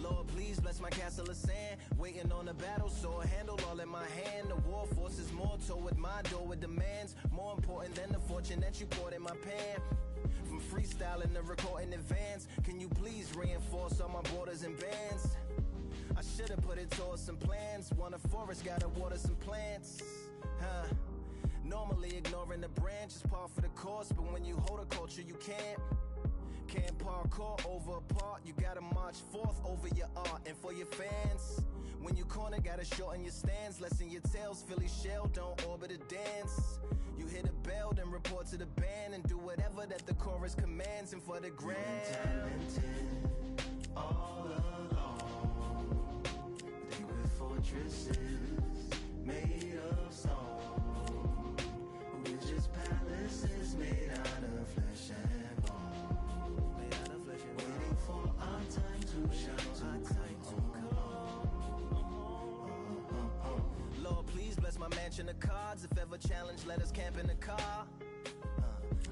Lord, please bless my castle of sand. Waiting on a battle, so a handle all in my hand. The war force is more toward my door with demands. More important than the fortune that you poured in my pan. From freestyling to recording advance, can you please reinforce all my borders and bands? I should've put it towards some plans. Want a forest, gotta water some plants. Normally ignoring the branch is par for the course, but when you hold a culture you can't parkour over a part. You gotta march forth over your art. And for your fans, when you corner, gotta shorten your stance. Lessen your tails, Philly shell, don't orbit a dance. You hit a bell, then report to the band, and do whatever that the chorus commands. And for the grand, talented all along. Think with fortresses made of stone. We're just palaces made out of flesh and bone. Waiting for our time to shine, Lord, please bless my mansion of cards. If ever challenged, let us camp in the car.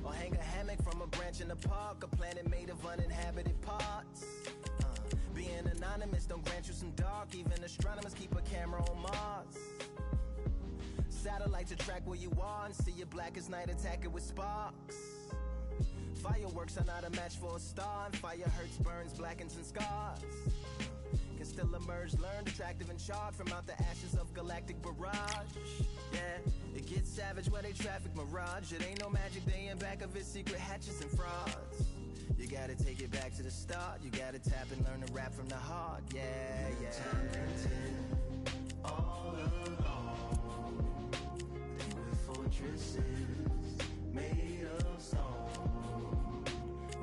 Or hang a hammock from a branch in the park. A planet made of uninhabited parts. Being anonymous don't grant you some dark. Even astronomers keep a camera on Mars. Satellite to track where you are and see you black as night, attack it with sparks. Fireworks are not a match for a star, and fire hurts, burns, blackens, and scars. Can still emerge, learned, attractive, and charred from out the ashes of galactic barrage. Yeah, it gets savage where they traffic mirage. It ain't no magic day in back of its secret hatches and frauds. You gotta take it back to the start. You gotta tap and learn to rap from the heart. Yeah, yeah. Talented all along. Think with fortresses made of stone.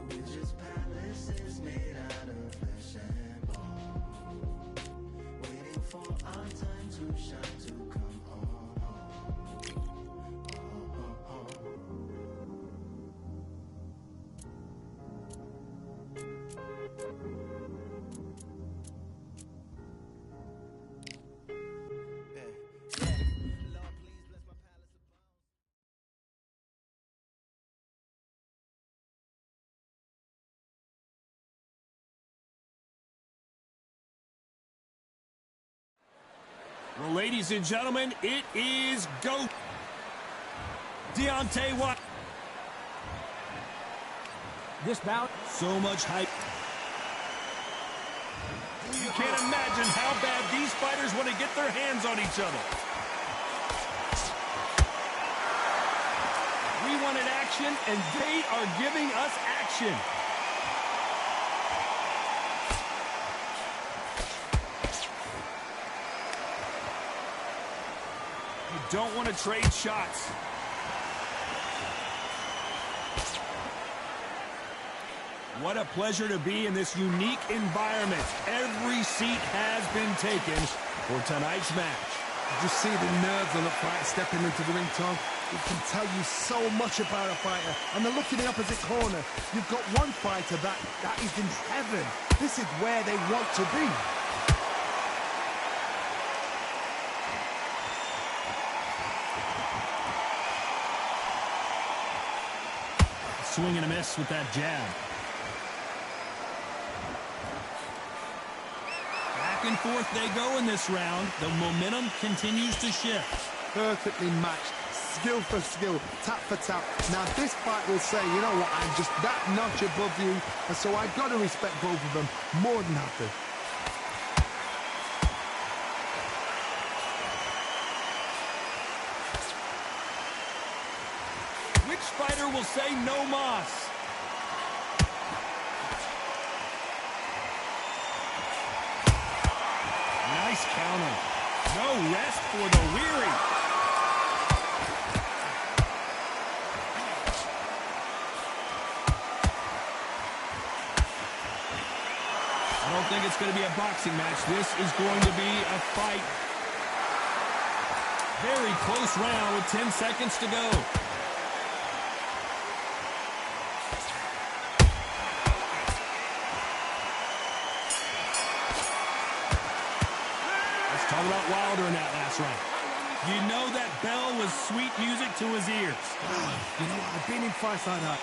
We're just palaces made out of flesh and bone. Waiting for our time to shine, to come on. Well, ladies and gentlemen, it is GOAT Deontay Wilder. This bout, so much hype. You can't imagine how bad these fighters want to get their hands on each other. We wanted action, and they are giving us action. Don't want to trade shots. What a pleasure to be in this unique environment. Every seat has been taken for tonight's match. Did you see the nerves on the fight stepping into the ring, Tom? It can tell you so much about a fighter. And the look in the opposite corner. You've got one fighter that is in heaven. This is where they want to be. Swing and a miss with that jab. Back and forth they go in this round. The momentum continues to shift. Perfectly matched. Skill for skill. Tap for tap. Now this fight will say, you know what, I'm just that notch above you. And so I've got to respect both of them more than happy. Fighter will say no mas. Nice counter. No rest for the weary. I don't think it's going to be a boxing match. This is going to be a fight. Very close round with 10 seconds to go. Let's talk about Wilder in that last round. You know that bell was sweet music to his ears. You know what? I've been in fights like that.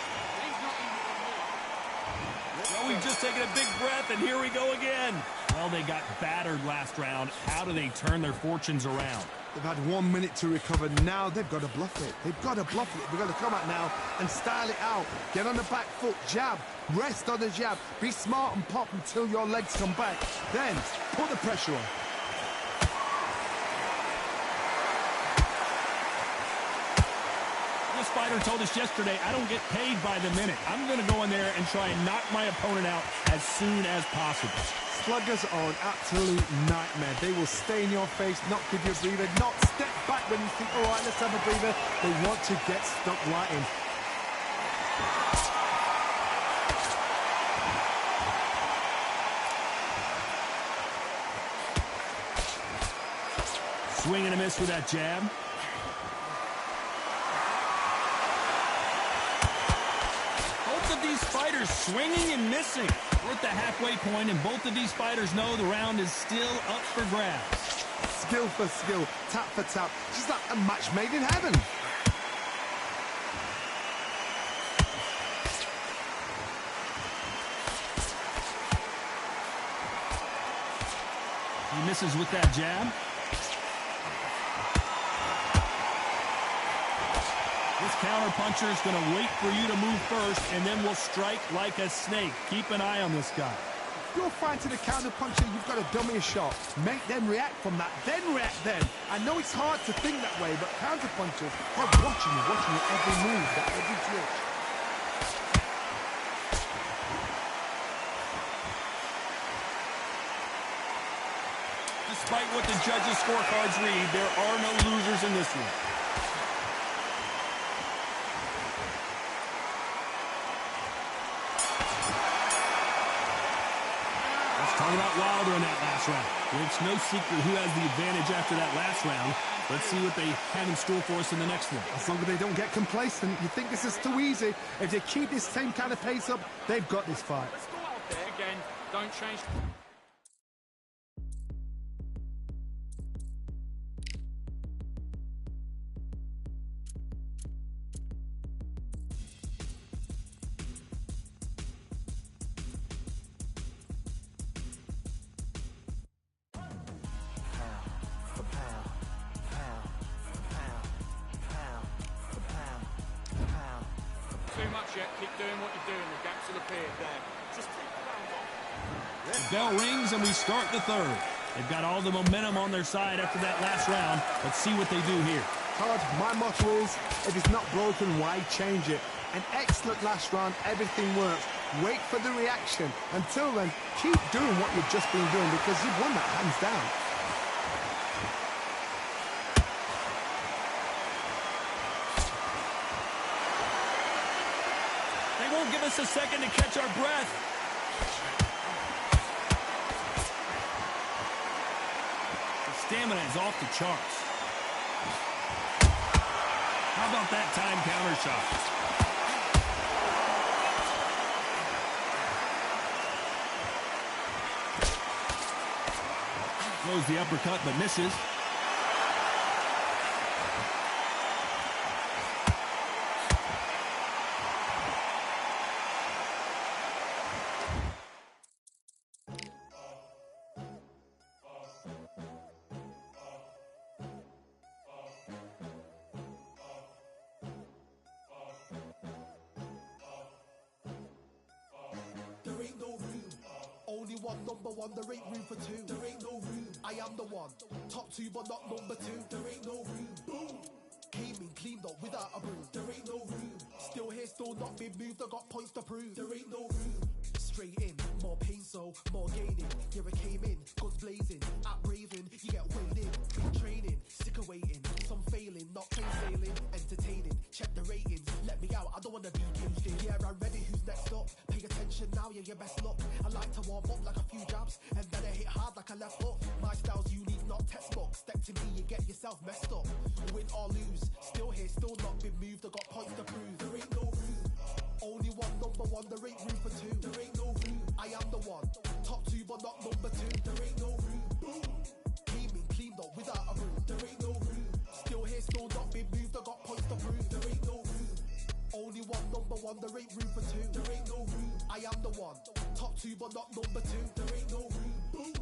Well, we've just taken a big breath, and here we go again. Well, they got battered last round. How do they turn their fortunes around? They've had 1 minute to recover. Now they've got to bluff it. They've got to bluff it. They've got to come out now and style it out. Get on the back foot, jab, rest on the jab. Be smart and pop until your legs come back. Then put the pressure on. This fighter told us yesterday, I don't get paid by the minute. I'm going to go in there and try and knock my opponent out as soon as possible. Sluggers are an absolute nightmare. They will stay in your face, not give you a breather, not step back when you think, all right, let's have a breather. They want to get stuck right in. Swing and a miss with that jab. Both of these fighters swinging and missing. We're at the halfway point, and both of these fighters know the round is still up for grabs. Skill for skill, tap for tap. Just like a match made in heaven. He misses with that jab. This counter-puncher is going to wait for you to move first, and then will strike like a snake. Keep an eye on this guy. If you're fighting a counter-puncher, you've got to dummy a shot. Make them react from that, then react then. I know it's hard to think that way, but counter-punchers, they're watching you every move, every twitch. Despite what the judges' scorecards read, there are no losers in this one. Talk about Wilder in that last round. It's no secret who has the advantage after that last round. Let's see what they have in store for us in the next one. As long as they don't get complacent, you think this is too easy. If they keep this same kind of pace up, they've got this fight. Let's go out there again. Don't change. Too much yet. Keep doing what you're doing. The gaps will appear there. Just take the round off. The bell rings and we start the third. They've got all the momentum on their side after that last round. Let's see what they do here. Todd, my motto is, if it's not broken, why change it? An excellent last round, everything works. Wait for the reaction. Until then, keep doing what you've just been doing because you've won that hands down. They won't give us a second to catch our breath. The stamina is off the charts. How about that time counter shot? Throws the uppercut but misses. There ain't no room. Only one number one, there ain't room for two. There ain't no room. I am the one. Top two, but not number two. There ain't no room. Boom. Came in, cleaned up without a broom. There ain't no room. Still here, still not been moved. I got points to prove. There ain't no room. Straight in, more pain, so more gaining. Yeah, I came in, guns blazing, at raving. You get weighed in, big training, sick of waiting. Some failing, not plain sailing, entertaining. Check the ratings, let me out. I don't wanna be caged in. Yeah, I'm ready. Who's next up? Pay attention now, yeah, your best luck. I like to warm up like a few jabs, and then I hit hard like a left hook. My style's unique, not textbook. Step to me, you get yourself messed up. Win or lose, still here, still not been moved. I got points to prove. There ain't no room. Only one number one, there ain't room for two. There ain't no room. I am the one. Top two, but not number two. There ain't no room. Boom. Came in, am the one. Top 2 but not number 2. There ain't no room. Boom.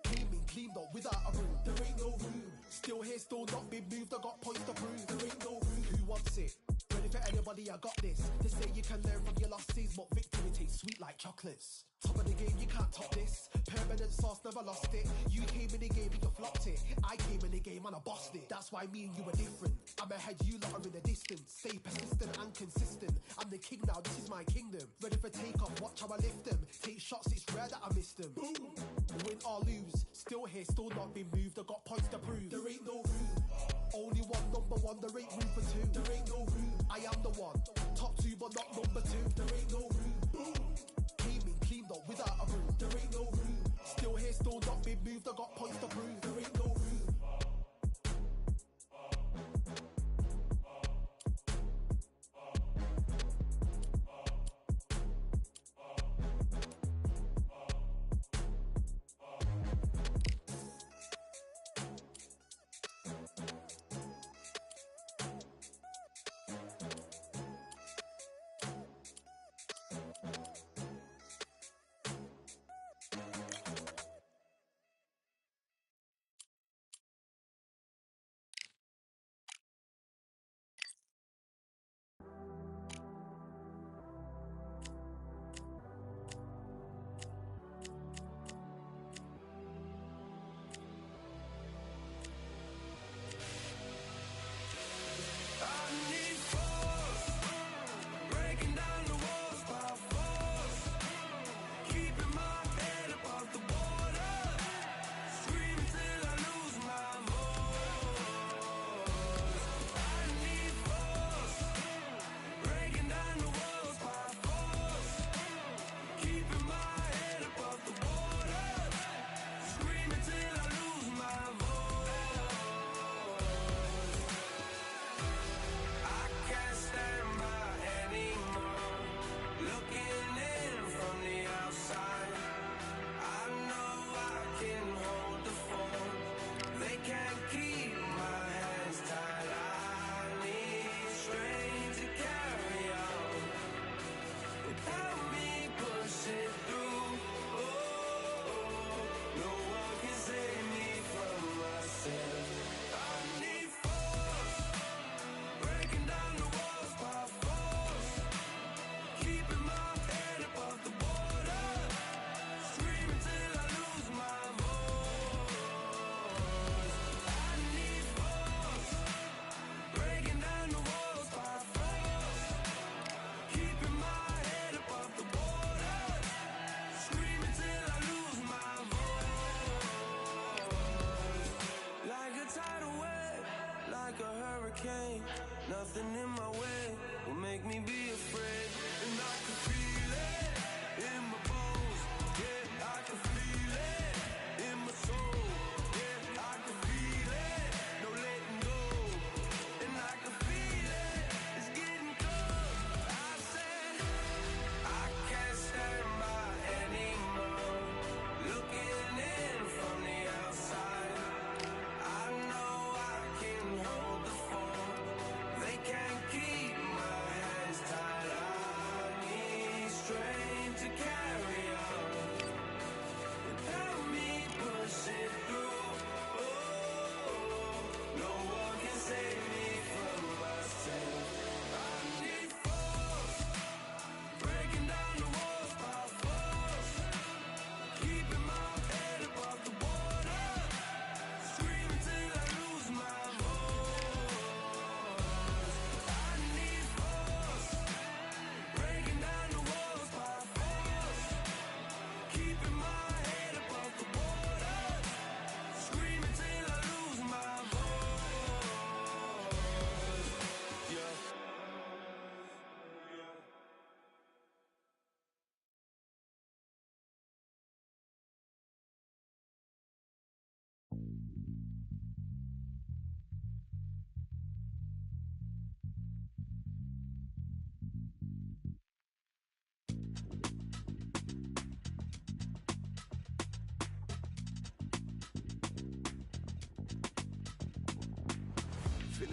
Came in clean though without a room. There ain't no room. Still here, still not been moved. I got points to prove. There ain't no room. Who wants it? Ready for anybody, I got this. They say you can learn from your losses, but victory tastes sweet like chocolates. Top of the game, you can't top this. Permanent sauce, never lost it. You came in the game and you flopped it. I came in the game and I bossed it. That's why me and you are different. I'm ahead, you lot are in the distance. Stay persistent and consistent. I'm the king now, this is my kingdom. Ready for take off, watch how I lift them. Take shots, it's rare that I miss them. Boom. Win or lose, still here, still not been moved. I got points to prove. There ain't no room. Only one, number 1, there ain't room for 2. There ain't no room. I am the one. Top 2 but not number 2. There ain't no room. Boom. Came in clean though without a room. There ain't no room. Still here, still not been moved. I got points to prove. There ain't no room.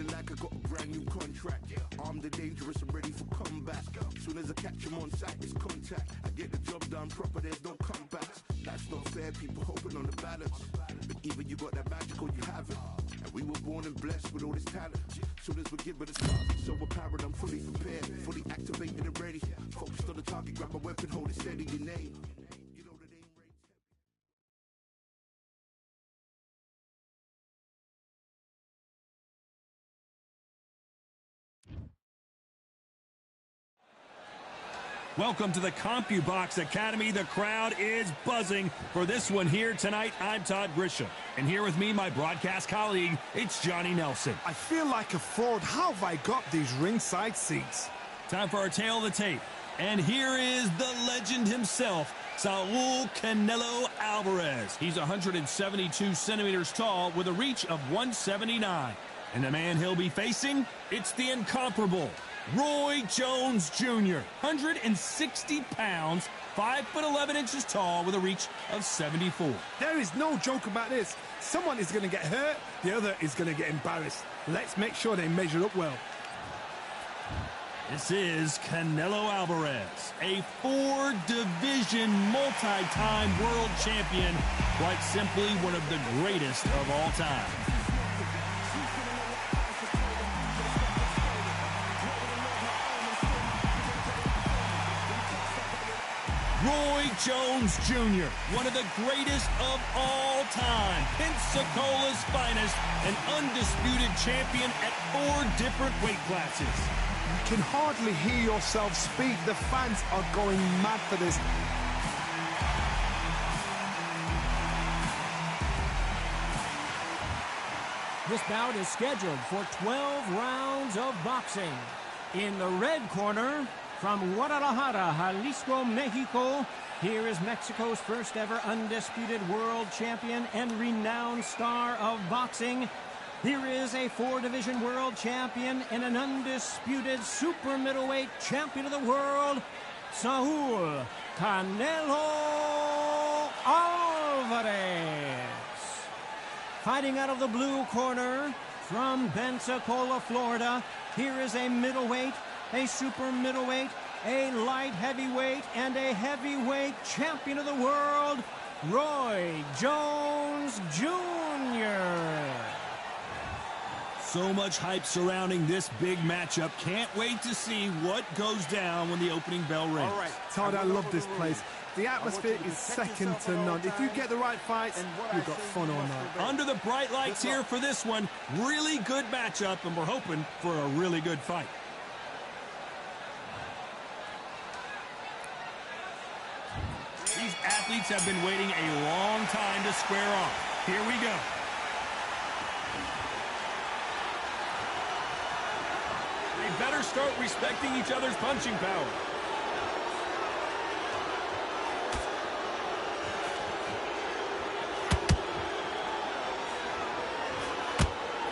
feeling like I got a brand new contract. Armed and dangerous and ready for combat. Soon as I catch him on sight, it's contact. I get the job done proper, there's no comebacks. That's not fair, people hoping on the balance. But either you got that magic or you haven't. And we were born and blessed with all this talent. Soon as we give it a start, so apparent, I'm fully prepared, fully activated and ready. Focused on the target, grab my weapon, hold it steady, your name. You know the name range. Welcome to the CompuBox Academy. The crowd is buzzing for this one here tonight. I'm Todd Grisham, and here with me, my broadcast colleague, it's Johnny Nelson. I feel like a fraud. How have I got these ringside seats? Time for our tale of the tape. And here is the legend himself, Saul Canelo Alvarez. He's 172 centimeters tall with a reach of 179. And the man he'll be facing, it's the incomparable Roy Jones Jr., 160 pounds, 5'11" tall with a reach of 74. There is no joke about this. Someone is going to get hurt, the other is going to get embarrassed. Let's make sure they measure up well. This is Canelo Alvarez, a 4-division multi-time world champion, quite simply one of the greatest of all time. Roy Jones Jr., one of the greatest of all time, Pensacola's finest, an undisputed champion at 4 different weight classes. You can hardly hear yourself speak. The fans are going mad for this. This bout is scheduled for 12 rounds of boxing. In the red corner, from Guadalajara, Jalisco, Mexico, here is Mexico's first ever undisputed world champion and renowned star of boxing. Here is a 4-division world champion and an undisputed super middleweight champion of the world, Saul Canelo Alvarez. Fighting out of the blue corner, from Pensacola, Florida, here is a middleweight, a super middleweight, a light heavyweight, and a heavyweight champion of the world, Roy Jones Jr. So much hype surrounding this big matchup. Can't wait to see what goes down when the opening bell rings. All right, Todd, I love this place. The atmosphere is second to none. If you get the right fights, you've got fun all night. Under the bright lights here for this one, really good matchup, and we're hoping for a really good fight. These athletes have been waiting a long time to square off. Here we go. They better start respecting each other's punching power.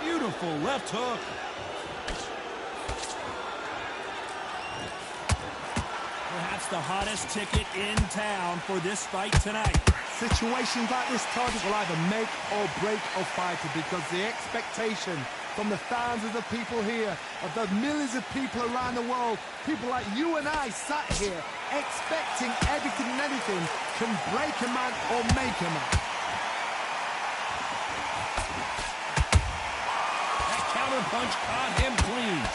Beautiful left hook. Perhaps the hottest ticket in town for this fight tonight. Situations like this, Todd, will either make or break a fighter, because the expectation from the thousands of people here, of the millions of people around the world, people like you and I sat here expecting everything and anything, can break a man or make a man. That counter punch caught him clean.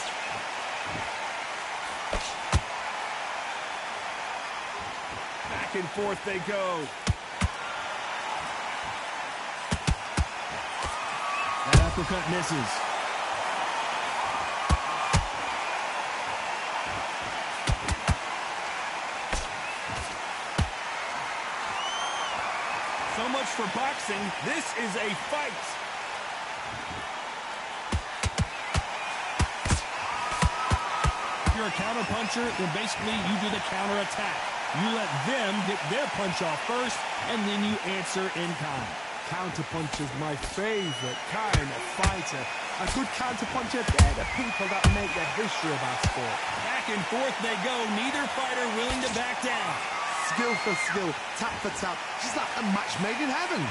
Back and forth they go. That uppercut misses. So much for boxing. This is a fight. If you're a counterpuncher, then basically you do the counterattack. You let them get their punch off first, and then you answer in kind. Counterpuncher's my favorite kind of fighter. A good counterpuncher, they're the people that make the history of our sport. Back and forth they go, neither fighter willing to back down. Skill for skill, tap for tap, just like a match made in heaven.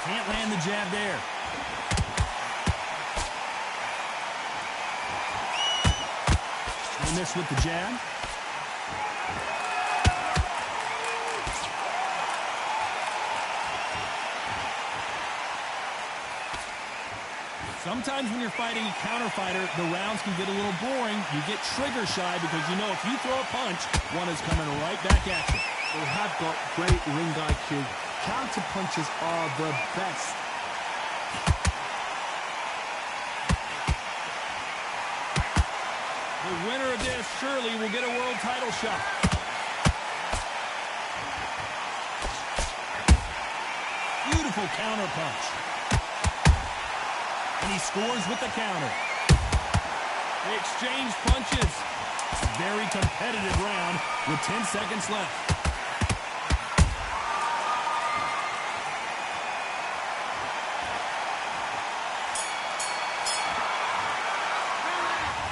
Can't land the jab there. They miss with the jab. Sometimes when you're fighting a counter fighter, the rounds can get a little boring. You get trigger shy because you know if you throw a punch, one is coming right back at you. They have got great ring IQ. Counter punches are the best. The winner of this surely will get a world title shot. Beautiful counter punch. And he scores with the counter. They exchange punches. Very competitive round with 10 seconds left.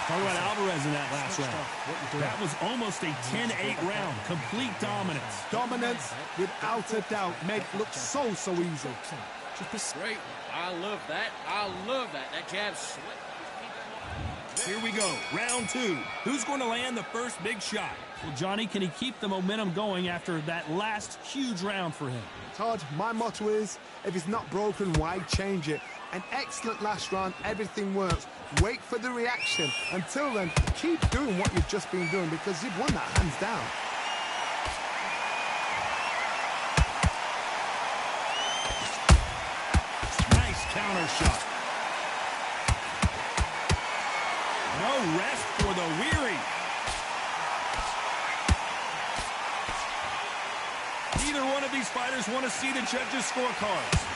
Talk about Alvarez in that last round. That was almost a 10-8 round. Complete dominance. Dominance, without a doubt, made it look so easy. Great. I love that. I love that. That jab slick. Here we go. Round 2. Who's going to land the first big shot? Well, Johnny, can he keep the momentum going after that last huge round for him? Todd, my motto is, if it's not broken, why change it? An excellent last round, everything works. Wait for the reaction. Until then, keep doing what you've just been doing because you've won that hands down. Nice counter shot. No rest for the weary. Neither one of these fighters want to see the judges' scorecards.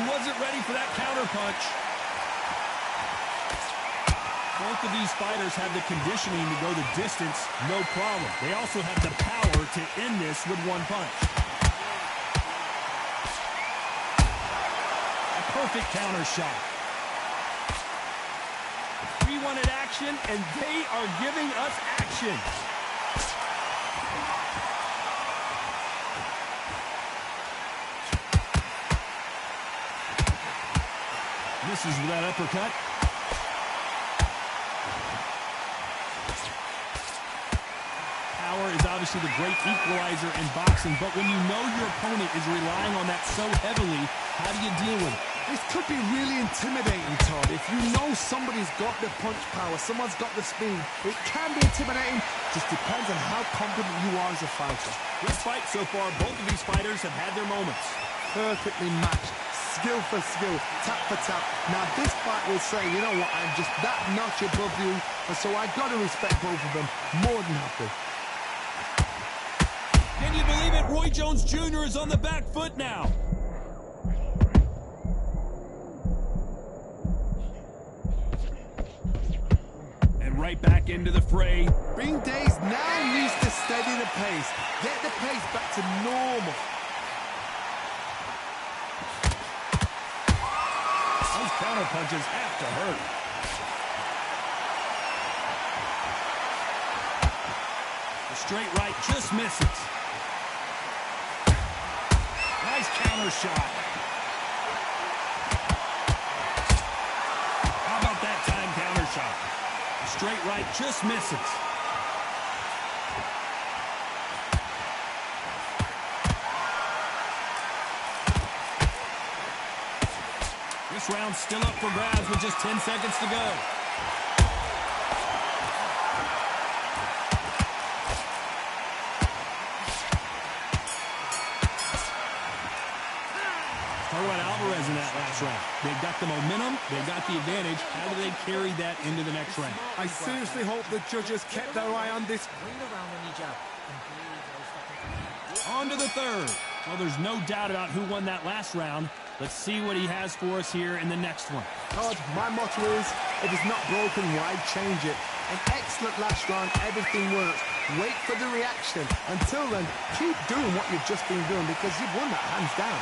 Wasn't ready for that counter punch. Both of these fighters have the conditioning to go the distance, no problem. They also have the power to end this with one punch. A perfect counter shot. We wanted action, and they are giving us action. Misses with that uppercut. Power is obviously the great equalizer in boxing, but when you know your opponent is relying on that so heavily, how do you deal with it? This could be really intimidating, Todd. If you know somebody's got the punch power, someone's got the speed, it can be intimidating. Just depends on how confident you are as a fighter. This fight so far, both of these fighters have had their moments. Perfectly matched. Skill for skill, tap for tap. Now this fight will say, you know what, I'm just that notch above you, and so I got to respect both of them. More than happy. Can you believe it? Roy Jones Jr. is on the back foot now. And right back into the fray. Ring Days now needs to steady the pace. Get the pace back to normal. Counter punches have to hurt. The straight right just misses. Nice counter shot. How about that time counter shot? The straight right just misses. This round's still up for grabs with just 10 seconds to go. Talk about Alvarez in that last round. They've got the momentum, they've got the advantage. How do they carry that into the next round? I seriously hope the judges kept their eye on this. On to the third. Well, there's no doubt about who won that last round. Let's see what he has for us here in the next one. Todd, my motto is, if it's not broken, why change it? An excellent last round, everything works. Wait for the reaction. Until then, keep doing what you've just been doing because you've won that hands down.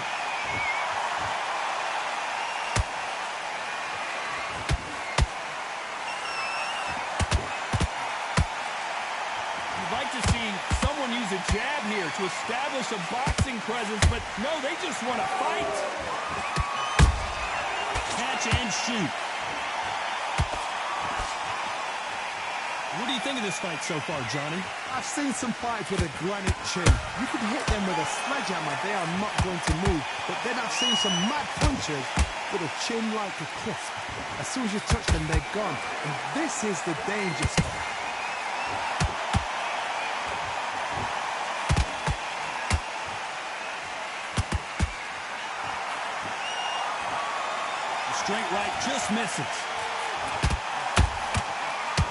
jab here to establish a boxing presence, but no, they just want to fight. Catch and shoot. What do you think of this fight so far, Johnny? I've seen some fights with a granite chin. You can hit them with a sledgehammer, they are not going to move. But then I've seen some mad punchers with a chin like a crisp. As soon as you touch them, they're gone. And this is the danger spot. The straight right just misses.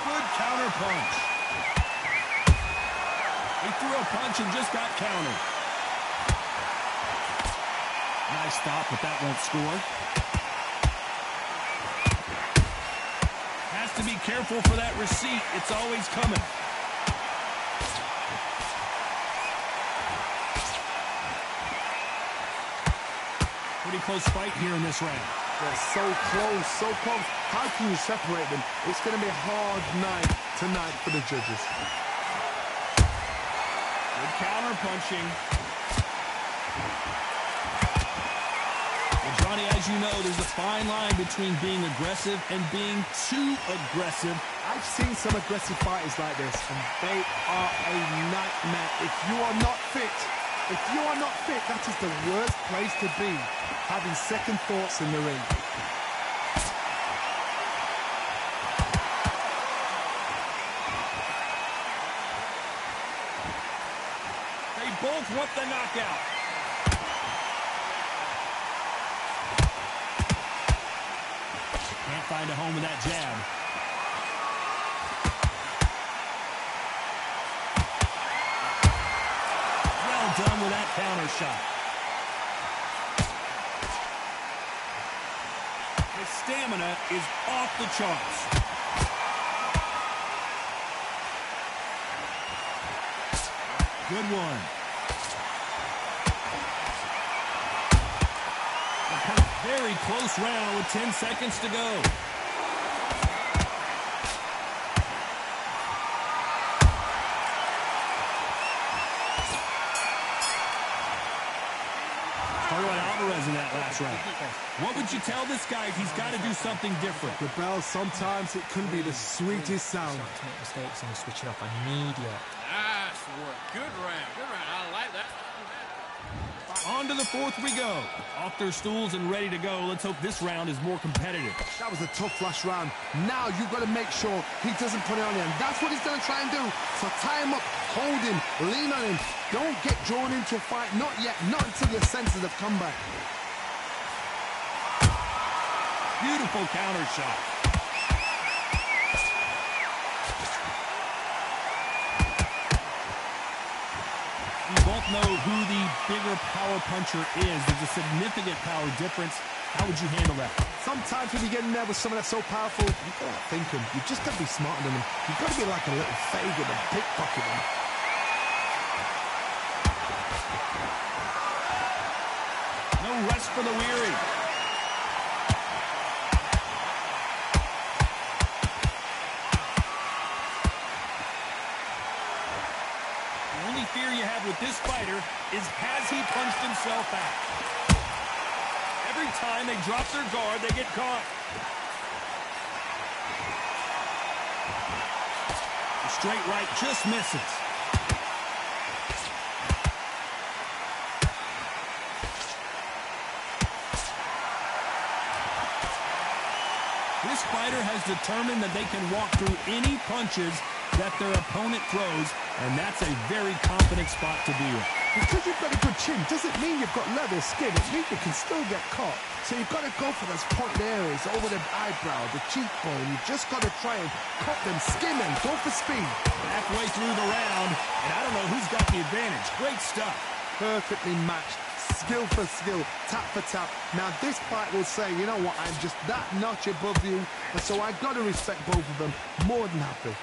Good counter punch. He threw a punch and just got countered. Nice stop, but that won't score. Has to be careful for that receipt. It's always coming. Pretty close fight here in this round. They're so close, so close. How can you separate them? It's going to be a hard night tonight for the judges. Good counter punching. Well, Johnny, as you know, there's a fine line between being aggressive and being too aggressive. I've seen some aggressive fighters like this, and they are a nightmare. If you are not fit, that is the worst place to be, having second thoughts in the ring. They both want the knockout. Can't find a home with that jab. Well done with that counter shot. His stamina is off the charts. Good one. A very close round with 10 seconds to go. Alvarez in that last round. What would you tell this guy if he's got to do something different? The bell, sometimes it can be the sweetest sound. To make mistakes and switch it off immediately. Nice work. Good round. Good round. I like that. On to the fourth we go. Off their stools and ready to go. Let's hope this round is more competitive. That was a tough last round. Now you've got to make sure he doesn't put it on you. And that's what he's going to try and do. So tie him up, hold him, lean on him. Don't get drawn into a fight. Not yet. Not until your senses have come back. Beautiful counter shot. We both know who the bigger power puncher is. There's a significant power difference. How would you handle that? Sometimes when you get in there with someone that's so powerful, you've got to think him. You've just got to be smarter than him. You've got to be like a little faggot and pickpocket him. No rest for the weary. The only fear you have with this fighter is, has he punched himself out? Every time they drop their guard, they get caught. The straight right just misses. This fighter has determined that they can walk through any punches that their opponent throws, and that's a very confident spot to be in. Because you've got a good chin doesn't mean you've got leather skin. It means you can still get caught. So you've got to go for those pointed areas over the eyebrow, the cheekbone. You've just got to try and cut them, skim them, go for speed. Halfway through the round, and I don't know who's got the advantage. Great stuff. Perfectly matched. Skill for skill, tap for tap. Now this fight will say, you know what, I'm just that notch above you, and so I've got to respect both of them. More than happy.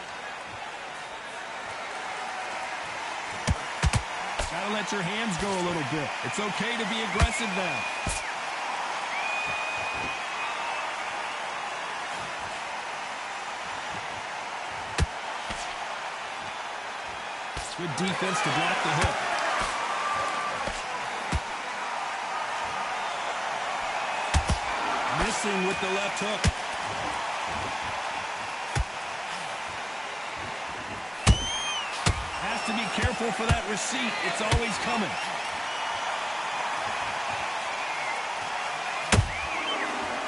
Gotta let your hands go a little bit. It's okay to be aggressive now. Good defense to block the hook. Missing with the left hook. Has to be careful for that receipt. It's always coming.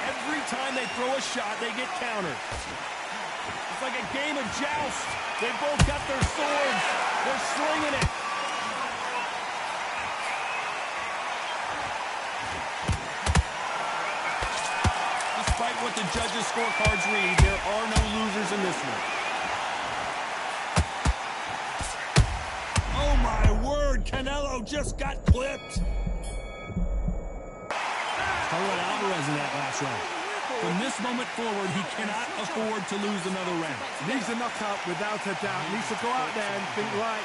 Every time they throw a shot, they get countered. It's like a game of joust. They both got their swords. They're slinging it. Despite what the judges' scorecards read, there are no losers in this one. Oh, my word. Canelo just got clipped. How about Alvarez in that last round? From this moment forward, he cannot afford to lose another round. Needs a knockout without a doubt. Needs to go out there and think, right.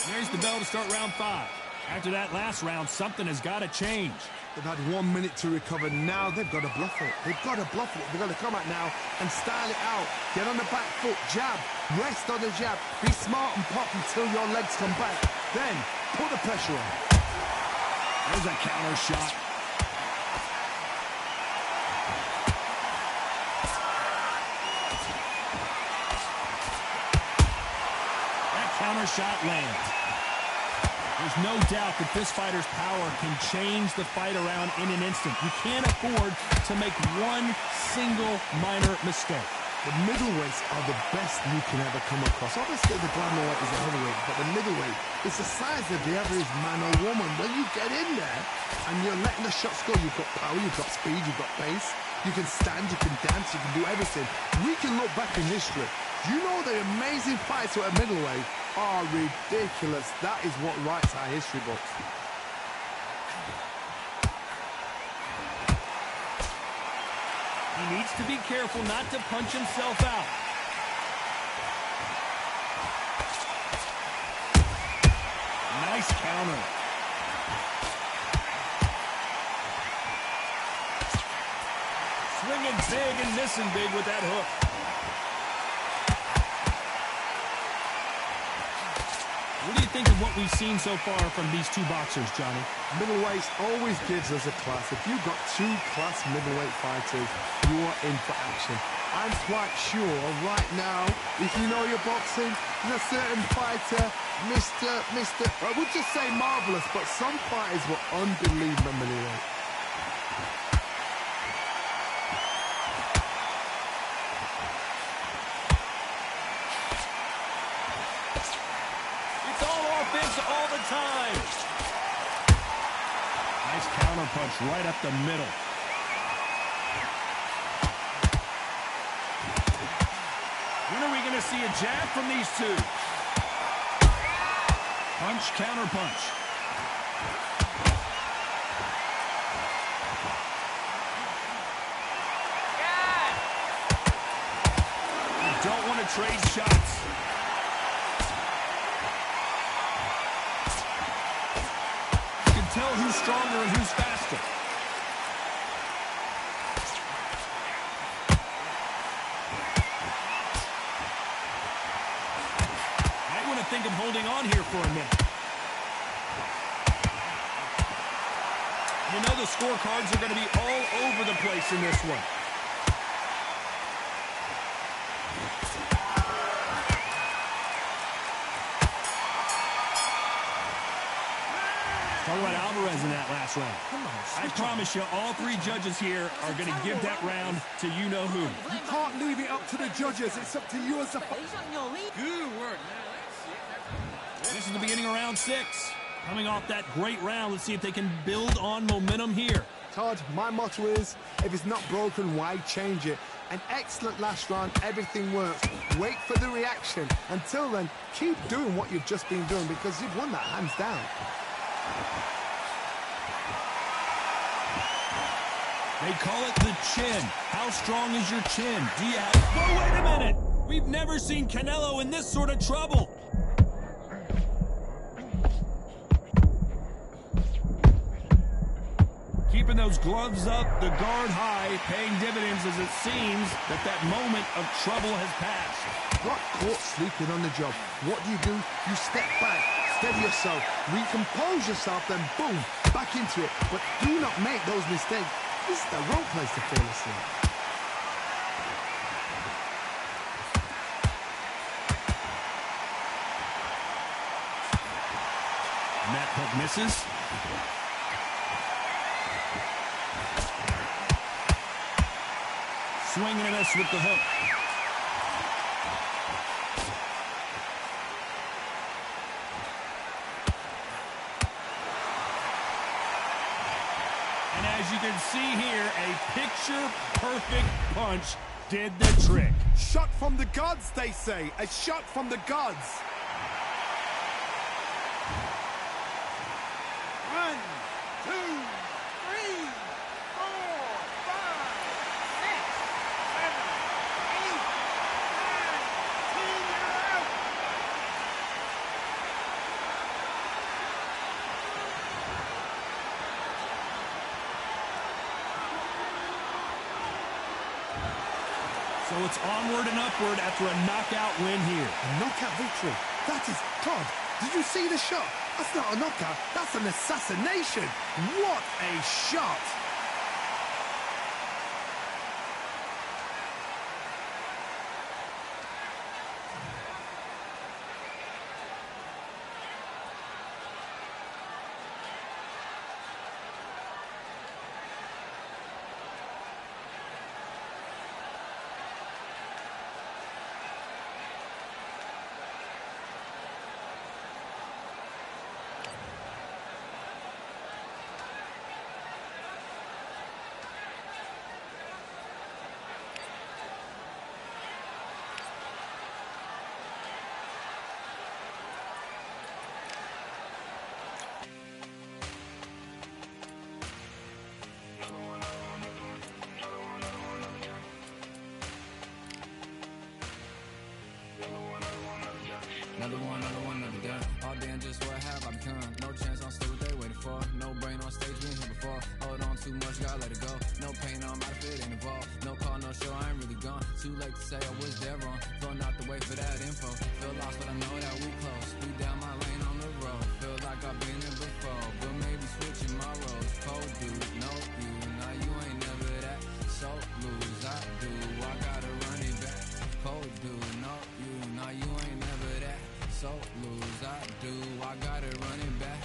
There's the bell to start round 5. After that last round, something has got to change. They've had 1 minute to recover. Now they've got to bluff it. They've got to bluff it. They've got to come out now and style it out. Get on the back foot, jab, rest on the jab. Be smart and pop until your legs come back. Then put the pressure on. There's a counter shot. That counter shot lands. There's no doubt that this fighter's power can change the fight around in an instant. You can't afford to make one single minor mistake. The middleweights are the best you can ever come across. Obviously, the glamour weight is a heavyweight, but the middleweight is the size of the average man or woman. When you get in there and you're letting the shots go, you've got power, you've got speed, you've got pace. You can stand, you can dance, you can do everything. We can look back in history. You know the amazing fights at a middleweight are ridiculous. That is what writes our history books. He needs to be careful not to punch himself out. Nice counter. Swinging big and missing big with that hook. What do you think of what we've seen so far from these two boxers, Johnny? Middleweights always gives us a class. If you've got 2 class middleweight fighters, you are in for action. I'm quite sure right now, if you know your boxing, there's a certain fighter, I would just say marvelous, but some fighters were unbelievable middleweight. All the time. Nice counter punch right up the middle. When are we going to see a jab from these two? Punch, counter punch. You don't want to trade shots. Tell who's stronger and who's faster. Might want to think of holding on here for a minute. You know the scorecards are going to be all over the place in this one. Talk about Alvarez in that last round. I promise you, all 3 judges here are going to give that round to you-know-who. You can't leave it up to the judges. It's up to you as the fighter. Good work. This is the beginning of round 6. Coming off that great round, let's see if they can build on momentum here. Todd, my motto is, if it's not broken, why change it? An excellent last round, everything works. Wait for the reaction. Until then, keep doing what you've just been doing because you've won that hands down. They call it the chin. How strong is your chin? Do you have... Whoa, wait a minute! We've never seen Canelo in this sort of trouble. Keeping those gloves up, the guard high, paying dividends as it seems that moment of trouble has passed. got caught sleeping on the job. What do? You step back, steady yourself, recompose yourself, then boom, back into it. But do not make those mistakes. This is the wrong place to fall asleep. That hook misses. Swing and a miss with the hook. And as you can see here, a picture-perfect punch did the trick. Shot from the gods, they say. A shot from the gods. 1, 2, 3, 4, 5, 6, 7, 8, 9, 10, you're out. So it's onward and upward after a knockout win here. A knockout victory. That is Todd. Did you see the shot? That's not a knockout. That's an assassination. What a shot. Another day. All day and just what have I become? No chance on stage, what they waiting for. No brain on stage, been here before. Hold on too much, gotta let it go. No pain, I'm out of it, ain't involved. No call, no show, I ain't really gone. Too late to say I was there wrong. Flown out the way for that info. Feel lost, but I know that we close. We down my lane on the road. Feel like I've been there before, but maybe switching my roles. Cold dude, no you, now you ain't never that. So lose, I do, I gotta run it back. Cold dude, no you, now you ain't never that. So lose, I do, I gotta run it back.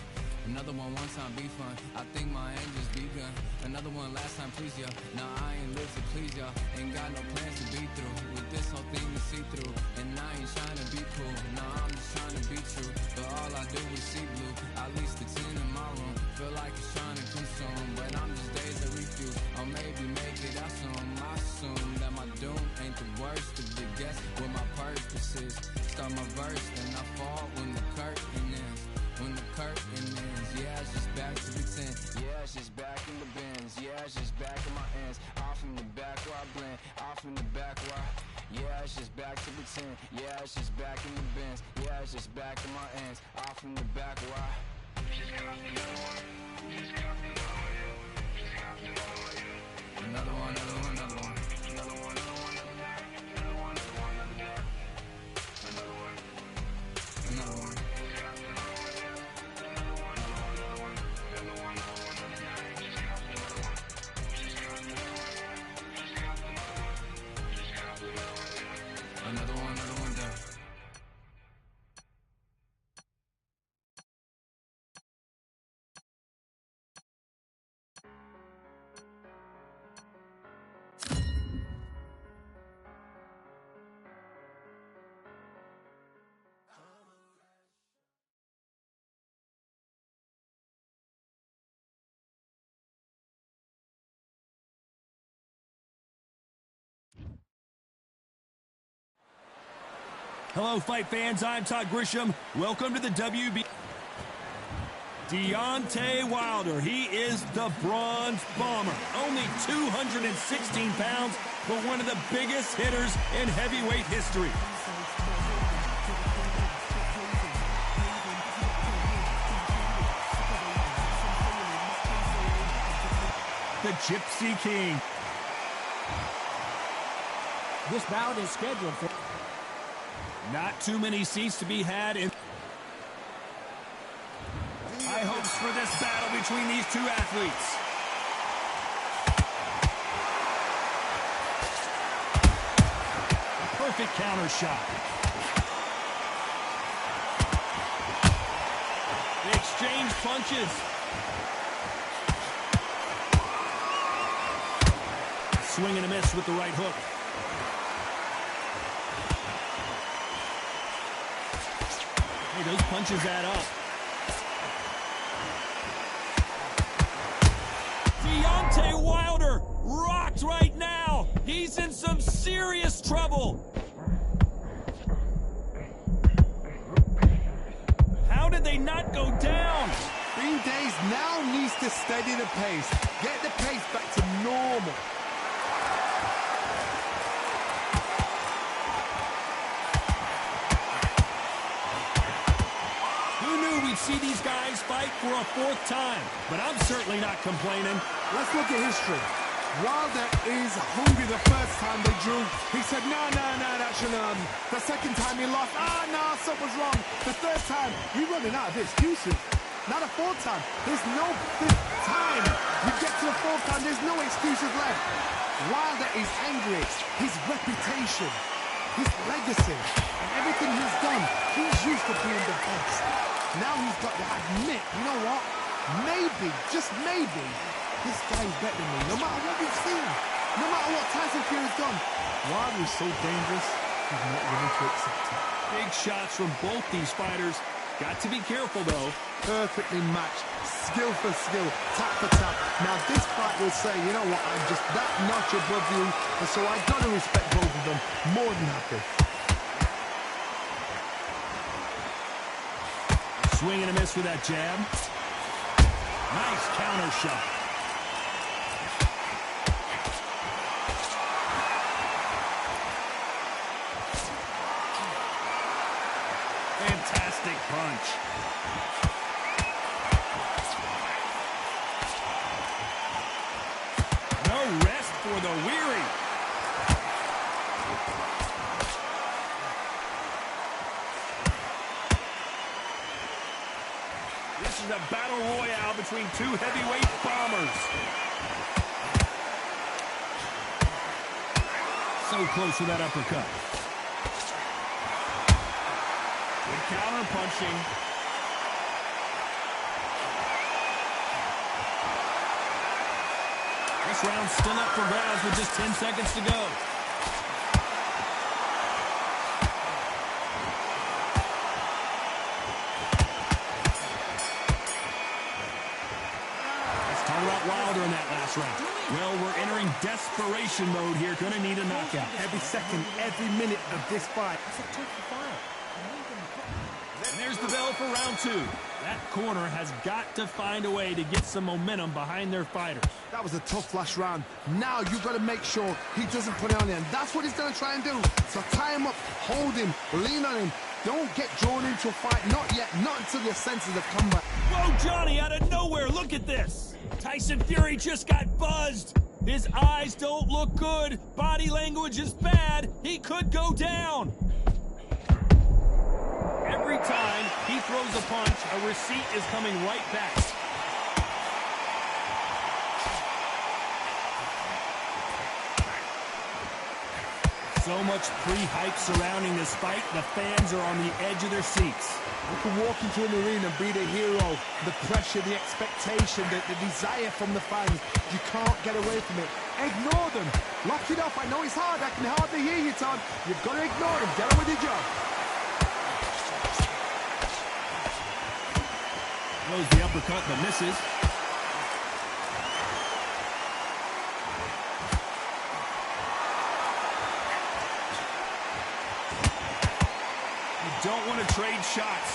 Another one time be fun, I think my end just begun. Another one last time please ya. Now I ain't live to please ya. Ain't got no plans to be through with this whole thing to see through. And I ain't trying to be cool, nah I'm just trying to be true. But all I do is see blue, at least the 10 in my room. Feel like it's trying to consume, but I'm just days to refuse. Or maybe make it out soon. I assume that my doom ain't the worst of the guess what my purpose is. Start my verse, then I fall when the curtain ends. When the curtain ends, yeah, it's just back to pretend. Yeah, it's just back in the bins. Yeah, it's just back in my ends. Off in the back where I blend. Off in the back where I... Yeah, it's just back to pretend. Yeah, it's just back in the bins. Yeah, it's just back in my ends. Off in the back where I... Another one, another one, another one. Another one, another one, another one. Another one. Another one down. Hello, fight fans. I'm Todd Grisham. Welcome to the WB. Deontay Wilder. He is the Bronze Bomber. Only 216 pounds, but one of the biggest hitters in heavyweight history. The Gypsy King. This bout is scheduled for Not too many seats to be had in. High hopes for this battle between these two athletes. Perfect counter shot. They exchange punches. Swing and a miss with the right hook. Hey, those punches add up. Deontay Wilder rocked right now. He's in some serious trouble. How did they not go down? Green Days now needs to steady the pace. Get the pace back to normal. See these guys fight for a fourth time, but I'm certainly not complaining. Let's look at history. Wilder is hungry the first time they drew. He said, no, that shouldn't. The second time he lost, no, something was wrong. The third time, he's running out of excuses. Not a fourth time. There's no fifth time. You get to the fourth time, there's no excuses left. Wilder is angry. His reputation, his legacy, and everything he's done, he's used to being the best. Now he's got to admit, you know what? Maybe, just maybe, this guy's better than me. No matter what we've seen, no matter what Tyson Fury's done. Wilder is so dangerous, he's not willing to accept it. Big shots from both these fighters. Got to be careful, though. Perfectly matched, skill for skill, tap for tap. Now this fight will say, you know what, I'm just that notch above you, and so I got to respect both of them. More than happy. Swing and a miss with that jab. Nice counter shot. Fantastic punch. No rest for the weary. This is a battle royale between two heavyweight bombers. So close to that uppercut. Good counter punching. This round's still up for grabs with just 10 seconds to go. Wilder in that last round. Well, we're entering desperation mode here. Gonna need a knockout. Every second, every minute of this fight. And there's the bell for round two. That corner has got to find a way to get some momentum behind their fighters. That was a tough last round. Now you've got to make sure he doesn't put it on the end. That's what he's going to try and do. So tie him up, hold him, lean on him. Don't get drawn into a fight. Not yet. Not until your senses have come back. Whoa, Johnny, out of nowhere. Look at this. Tyson Fury just got buzzed. His eyes don't look good. Body language is bad. He could go down. Every time he throws a punch, a receipt is coming right back. So much pre-hype surrounding this fight, the fans are on the edge of their seats. You can walk into an arena and be the hero, the pressure, the expectation, the desire from the fans. You can't get away from it. Ignore them. Lock it up. I know it's hard. I can hardly hear you, Todd. You've got to ignore them. Get on with your job. Throws the uppercut, but misses. Don't want to trade shots.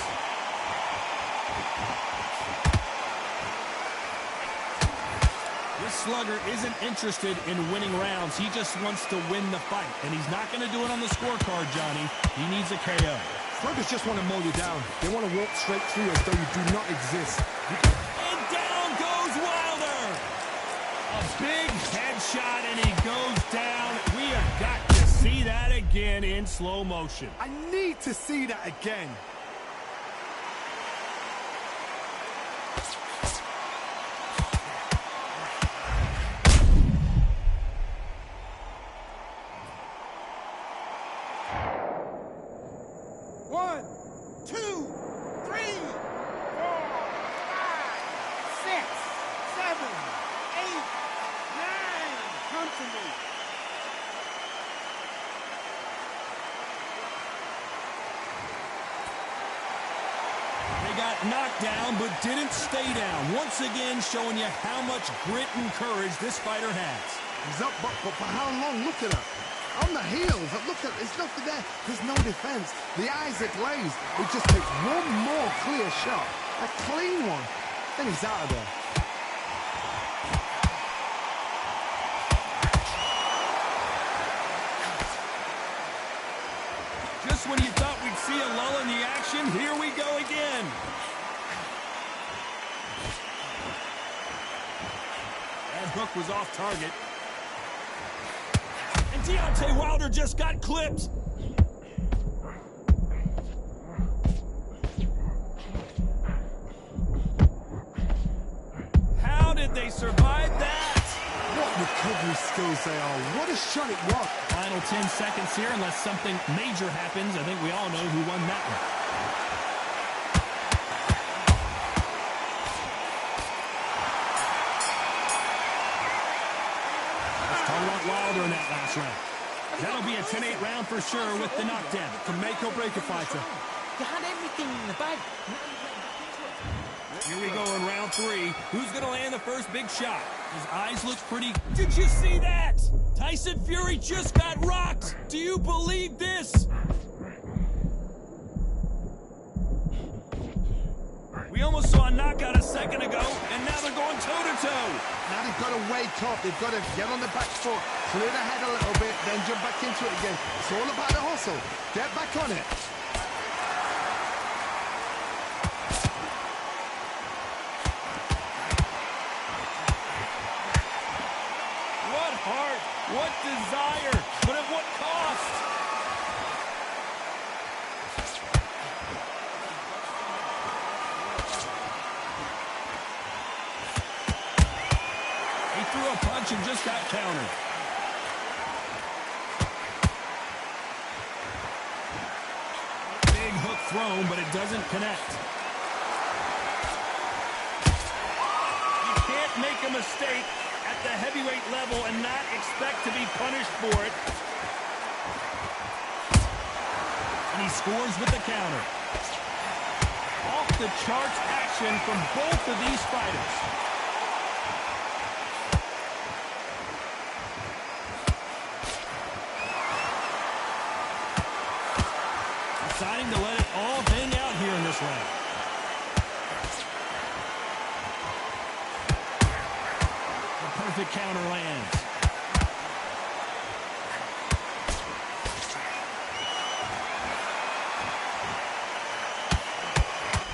This slugger isn't interested in winning rounds. He just wants to win the fight. And he's not going to do it on the scorecard, Johnny. He needs a KO. Sluggers just want to mow you down. They want to walk straight through as though you do not exist. And down goes Wilder. A big headshot, and he goes down. We have got to see that again in slow motion. I need to see that again. One, two, three, 4, 5, 6, 7, 8, 9. Come to me. They got knocked down but didn't stay down. Once again showing you how much grit and courage this fighter has. He's up, but for how long? Look at her. On the heels. Look at, there's nothing there. There's no defense. The eyes are glazed. It just takes one more clear shot. A clean one. Then he's out of there. Just when you thought we'd see a lull in the action, here we go again. That hook was off target. And Deontay Wilder just got clipped. How did they survive that? What recovery skills they are. What a shot it was. Final 10 seconds here, unless something major happens. I think we all know who won that one. Let's talk about Wilder in that last round. That'll be a 10-8 round for sure with the knockdown. Can make or break a fighter. You had everything in the bag. Here we go in round 3. Who's going to land the first big shot? His eyes look pretty... Did you see that? Tyson Fury just got rocked. Do you believe this? We almost saw a knockout a second ago, and now they're going toe-to-toe. Now they've got to wake up. They've got to get on the back foot, clear the head a little bit, then jump back into it again. It's all about the hustle. Get back on it. What heart, what desire, but at what cost? He threw a punch and just got countered. Big hook thrown, but it doesn't connect. You can't make a mistake at the heavyweight level and not expect to be punished for it. And he scores with the counter. Off the charts action from both of these fighters. Deciding to let it all hang out here in this round. Perfect counter lands.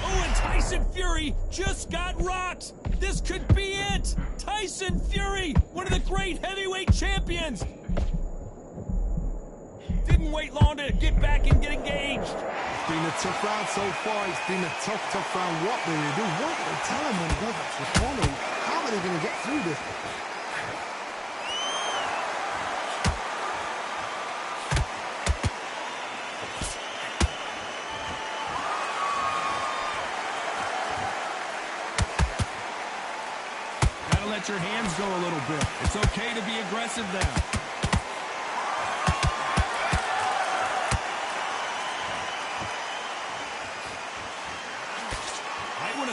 Oh, and Tyson Fury just got rocked. This could be it. Tyson Fury, one of the great heavyweight champions. Didn't wait long to get back and get engaged. It's been a tough round so far. It's been a tough round. What will they do? What will they tell him when he goes back to the corner? How are they going to get through this? Gotta let your hands go a little bit. It's okay to be aggressive now.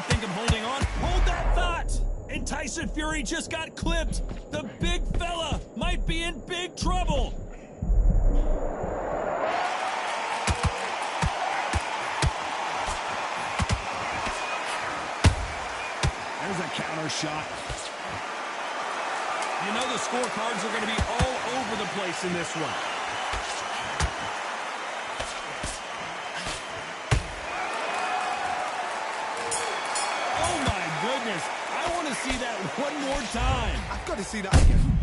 Think of holding on. Hold that thought! And Tyson Fury just got clipped. The big fella might be in big trouble. There's a counter shot. You know the scorecards are going to be all over the place in this one. I want to see that one more time. I've got to see that again.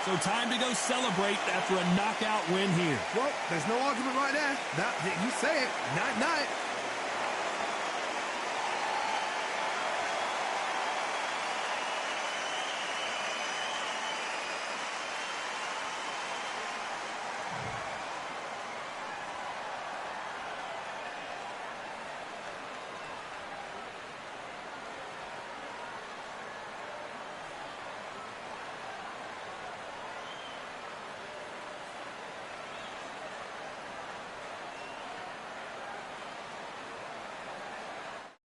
So time to go celebrate after a knockout win here. Well, there's no argument right there. You say it. Night-night.